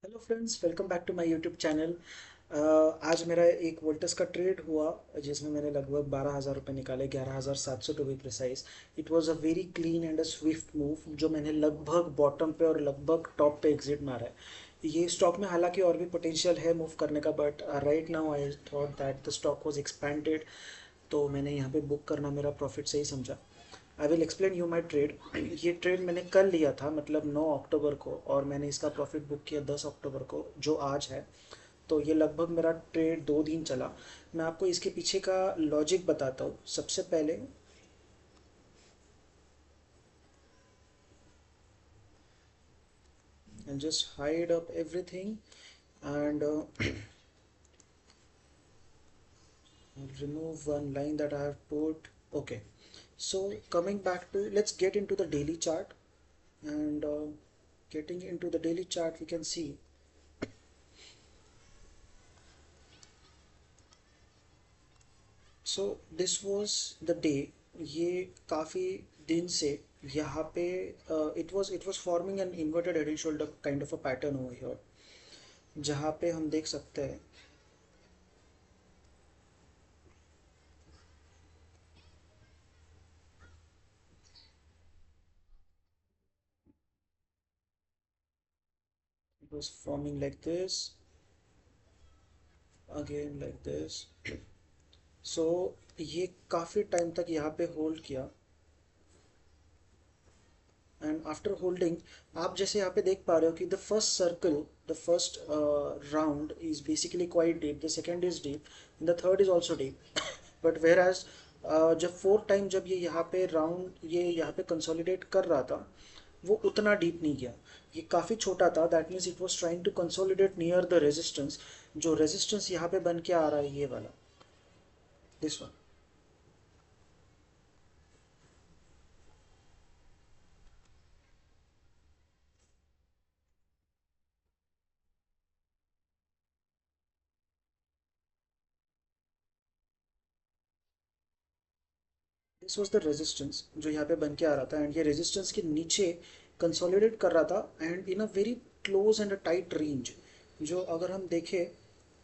Hello friends, welcome back to my YouTube channel. आज मेरा एक वोल्टस का ट्रेड हुआ जिसमें मैंने लगभग 12,000 रुपये निकाले, 11,700 to be precise. It was a very clean and a swift move जो मैंने लगभग बॉटम पे और लगभग टॉप पे एग्जिट मारा है। ये स्टॉक में हालांकि और भी पोटेंशियल है मूव करने का, but right now I thought that the stock was expanded, तो मैंने यहाँ पे बुक करना मेरा प्रॉफिट सही समझा। I will explain you my trade. ये ट्रेड मैंने कल लिया था, मतलब 9 अक्टूबर को, और मैंने इसका प्रॉफिट बुक किया 10 अक्टूबर को, जो आज है। तो ये लगभग मेरा ट्रेड 2 दिन चला। मैं आपको इसके पीछे का लॉजिक बताता हूँ। सबसे पहले and just hide up everything and I'll remove one line that I have put. Okay, so coming back to, let's get into the daily chart. And getting into the daily chart, we can see, so this was the day. ये काफ़ी दिन से यहाँ पे it was forming an inverted head and shoulder kind of a pattern over here, जहाँ पे हम देख सकते हैं। It was forming like this, again like this. So ये काफ़ी टाइम तक यहाँ पे होल्ड किया, एंड आफ्टर होल्डिंग, आप जैसे यहाँ पे देख पा रहे हो कि the first circle, the first round is basically quite deep, the second is deep, and the third is also deep. But whereas जब फोर्थ टाइम जब ये यहाँ पे राउंड ये यहाँ पे कंसोलिडेट कर रहा था, वो उतना डीप नहीं गया। ये काफ़ी छोटा था, that means it was trying to consolidate near the resistance. जो रेजिस्टेंस यहाँ पे बन के आ रहा है, ये वाला, this one. This was the resistance जो यहाँ पे बन के आ रहा था, एंड ये रेजिस्टेंस के नीचे कंसोलिडेट कर रहा था, and in a very close and a tight range. जो अगर हम देखें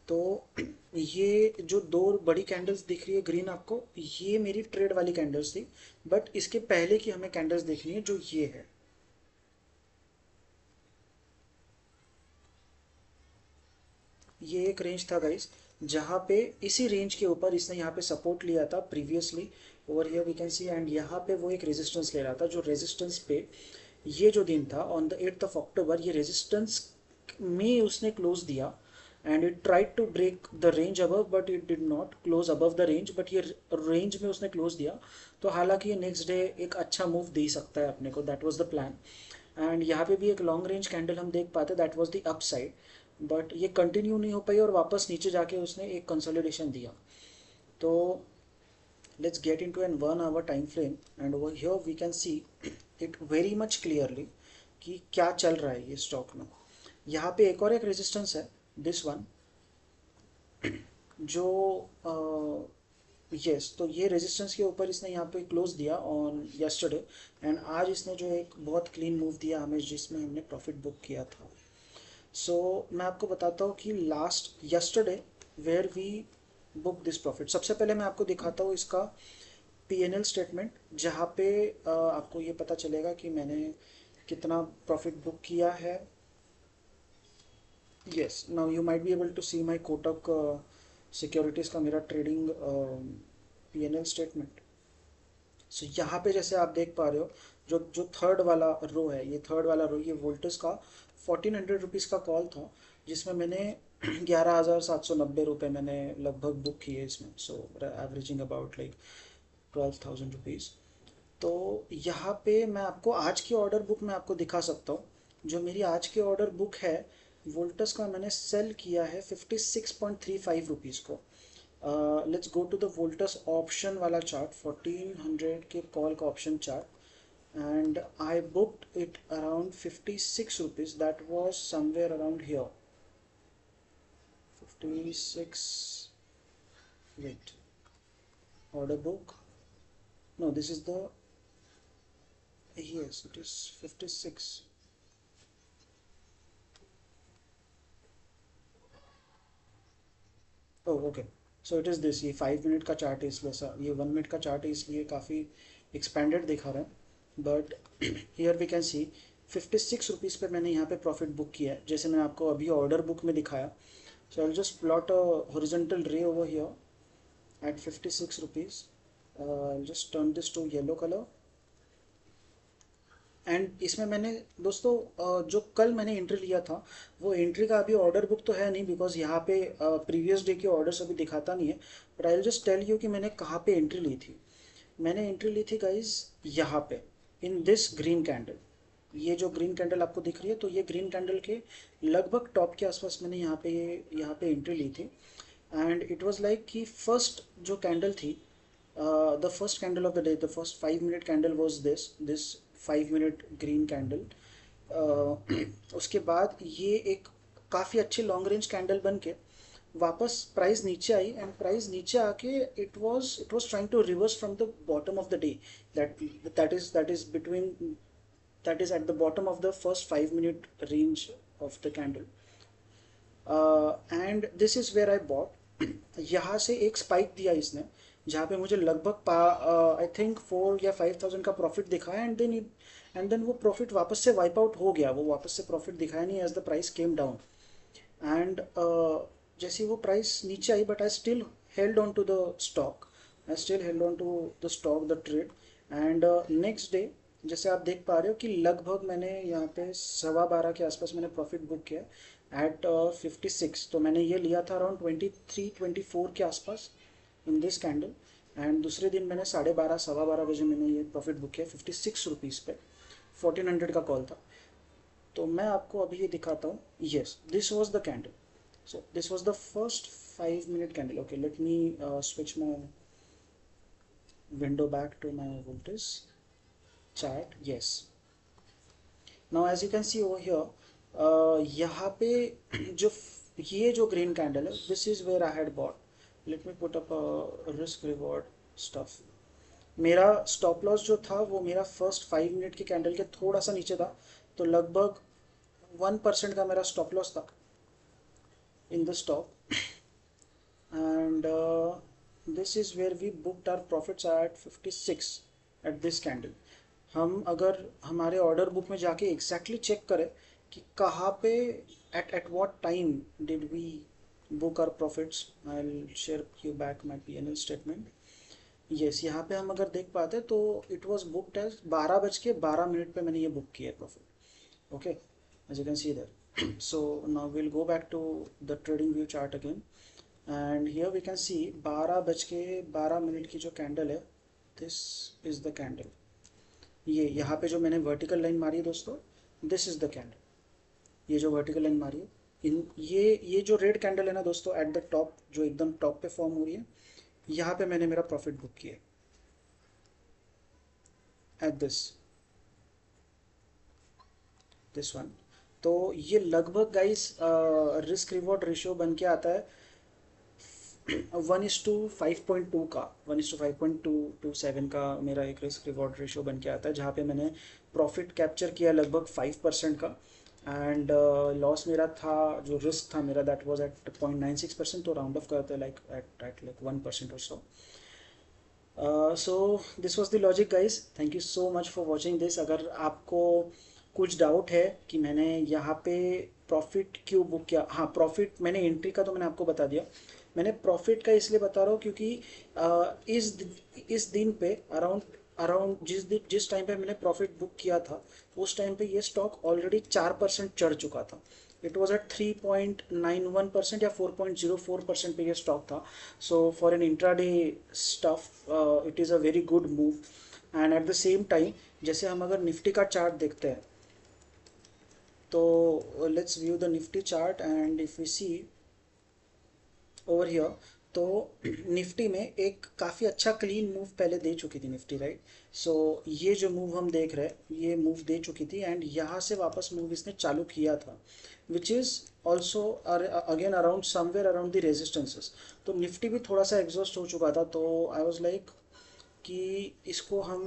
तो ये जो दो बड़ी कैंडल्स दिख रही है ग्रीन आपको, ये मेरी ट्रेड वाली कैंडल्स थी। बट इसके पहले की हमें कैंडल्स देखनी है, जो ये है। ये एक रेंज था गाइस, जहाँ पे इसी रेंज के ऊपर इसने यहाँ पे सपोर्ट लिया था previously, over here we can see, and यहाँ पे वो एक रेजिस्टेंस ले रहा था, जो रेजिस्टेंस पे ये जो दिन था ऑन द 8 अक्टूबर, ये रेजिस्टेंस में उसने क्लोज दिया, and it tried to break the range above, but it did not close above the range, but ये रेंज में उसने क्लोज दिया। तो हालांकि ये नेक्स्ट डे एक अच्छा मूव दे सकता है अपने को, that was the plan. And यहाँ पे भी एक लॉन्ग रेंज कैंडल हम देख पाते, that was the up side, but ये कंटिन्यू नहीं हो पाई और वापस नीचे जाके उसने एक कंसोलिडेशन दिया। तो let's get into an 1 hour time frame, and over here we can see it very much clearly कि क्या चल रहा है ये स्टॉक में। यहाँ पे एक और एक रेजिस्टेंस है, दिस वन, जो यस, तो ये रेजिस्टेंस के ऊपर इसने यहाँ पे क्लोज दिया ऑन यस्टरडे, एंड आज इसने जो एक बहुत क्लीन मूव दिया हमें, जिसमें हमने प्रॉफिट बुक किया था। सो मैं आपको बताता हूँ कि last yesterday where we book this profit. सबसे पहले मैं आपको दिखाता हूँ इसका पीएनएल स्टेटमेंट, जहाँ पे आपको ये पता चलेगा कि मैंने कितना प्रॉफिट बुक किया है। Yes, now you might be able to see my Kotak Securities का मेरा ट्रेडिंग पीएनएल स्टेटमेंट। सो यहाँ पे जैसे आप देख पा रहे हो, जो जो थर्ड वाला रो है, ये थर्ड वाला रो, ये वोल्टस का 1400 रुपीज़ का कॉल था, जिसमें मैंने 11,790 रुपये मैंने लगभग बुक किए इसमें। सो एवरेजिंग अबाउट लाइक 12,000 रुपीज़। तो यहाँ पे मैं आपको आज की ऑर्डर बुक में आपको दिखा सकता हूँ। जो मेरी आज की ऑर्डर बुक है, वोल्टस का मैंने सेल किया है 56.35 रुपीज़ को। Let's go to the Voltas option वाला चार्ट, 1400 के कॉल का option chart, and I booked it around 56 rupees, that was somewhere around here. 56, wait, order book, no this is the, yes it is 56, oh okay, so it is this, ये 5 minute का chart है इसलिए ये 1 minute का chart है इसलिए काफ़ी expanded दिखा रहा है, but here we can see 56 rupees पे मैंने यहाँ पे प्रॉफिट बुक किया है, जैसे मैं आपको अभी ऑर्डर बुक में दिखाया. So I'll just plot a horizontal ray over here at 56 rupees. I'll just turn this to yellow color. And इसमें मैंने दोस्तों जो कल मैंने एंट्री लिया था वो एंट्री का अभी ऑर्डर बुक तो है नहीं, बिकॉज यहाँ पे प्रीवियस डे के ऑर्डर्स अभी दिखाता नहीं है, but I will just tell you कि मैंने कहाँ पे एंट्री ली थी. मैंने एंट्री ली थी गाइज यहाँ पे, इन दिस ग्रीन कैंडल. ये जो ग्रीन कैंडल आपको दिख रही है, तो ये ग्रीन कैंडल के लगभग टॉप के आसपास मैंने यहाँ पे एंट्री ली थी. एंड इट वाज लाइक कि फर्स्ट जो कैंडल थी, the first candle of the day, the first 5 minute candle was this 5 minute green candle. उसके बाद ये एक काफ़ी अच्छी लॉन्ग रेंज कैंडल बन के वापस प्राइस नीचे आई, एंड प्राइस नीचे आके it was trying to reverse from the bottom of the day. That is between, that is at the bottom of the first 5 minute range of the candle, and this is where I bought. यहाँ से एक spike दिया इसने जहाँ पे मुझे लगभग I think 4 या 5 thousand का प्रॉफिट दिखा, एंड देन वो प्रॉफिट वापस से वाइप आउट हो गया, वो वापस से प्रॉफिट दिखाया नहीं as the price came down. And जैसे वो प्राइस नीचे आई, but I still held on to the stock, I still held on to the stock, the trade. And next day जैसे आप देख पा रहे हो कि लगभग मैंने यहाँ पे 12:15 के आसपास मैंने प्रॉफिट बुक किया एट 56. तो मैंने ये लिया था अराउंड 23-24 के आसपास इन दिस कैंडल, एंड दूसरे दिन मैंने 12:30 12:15 बजे मैंने ये प्रॉफिट बुक किया 56 रुपीज़ पे. 1400 का कॉल था. तो मैं आपको अभी ये दिखाता हूँ. Yes, this was the candle. So this was the first 5 minute candle. Okay, let me switch my window back to my voltage chart. Yes, now as you can see over here, यहाँ पे जो ये जो green candle है, this is where I had bought. Let me put up a risk reward stuff. मेरा stop loss जो था वो मेरा फर्स्ट 5 मिनट की कैंडल के थोड़ा सा नीचे था, तो लगभग 1% का मेरा stop loss था in the stock. And this is where we booked our profits at 56 at this candle. हम अगर हमारे ऑर्डर बुक में जाके एग्जैक्टली चेक करें कि कहाँ पे at what time did we book our profits, I will share you back my P&L statement. Yes, यहाँ पे हम अगर देख पाते तो इट वाज बुकड एज 12:12 पे मैंने ये बुक किया profit. Okay, as you can see that. So now will go back to the trading view chart again, and here we can see 12:12 की जो कैंडल है, दिस इज द कैंडल. ये यहाँ पे जो मैंने वर्टिकल लाइन मारी है दोस्तों, दिस इज द कैंडल. ये जो वर्टिकल लाइन मारी है, ये जो रेड कैंडल है ना दोस्तों, एट द टॉप, जो एकदम टॉप पे फॉर्म हो रही है, यहाँ पे मैंने मेरा प्रॉफिट बुक किया एट दिस वन. तो ये लगभग गाइस रिस्क रिवॉर्ड रेशियो बन के आता है 1:5.2 का, 1:5.227 का मेरा एक रिस्क रिवॉर्ड रेशियो बन के आता है, जहाँ पे मैंने प्रॉफिट कैप्चर किया लगभग 5% का, एंड लॉस मेरा था, जो रिस्क था मेरा, दैट वाज एट 0.96%. तो राउंड ऑफ करते हैं लाइक एट 1% और so. So this was the logic guys. Thank you so much for watching this. अगर आपको कुछ डाउट है कि मैंने यहाँ पे प्रॉफिट क्यों बुक किया, हाँ, प्रॉफिट मैंने एंट्री का तो मैंने आपको बता दिया. मैंने प्रॉफिट का इसलिए बता रहा हूँ क्योंकि इस दिन पे अराउंड जिस टाइम पे मैंने प्रॉफिट बुक किया था, उस टाइम पे ये स्टॉक ऑलरेडी 4% चढ़ चुका था. इट वॉज एट 3.91% या 4.04% पे ये स्टॉक था. So for an intraday stuff it is a very good move. And at the same time जैसे हम अगर निफ्टी का चार्ट देखते हैं, तो let's view the Nifty chart, and if we see over here, तो निफ्टी में एक काफ़ी अच्छा क्लीन मूव पहले दे चुकी थी निफ्टी, राइट. सो ये जो मूव हम देख रहे हैं, ये मूव दे चुकी थी, एंड यहाँ से वापस मूव इसने चालू किया था, which is also again around somewhere around the resistances. तो निफ्टी भी थोड़ा सा एग्जॉस्ट हो चुका था, तो आई वॉज लाइक कि इसको हम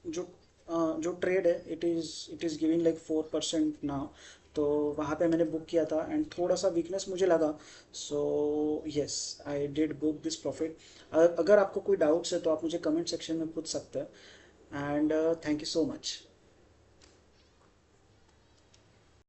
जो ट्रेड है, it is giving like 4% now. तो वहाँ पे मैंने बुक किया था एंड थोड़ा सा वीकनेस मुझे लगा, so yes I did book this profit. अगर आपको कोई डाउट्स है तो आप मुझे कमेंट सेक्शन में पूछ सकते हैं, and thank you so much.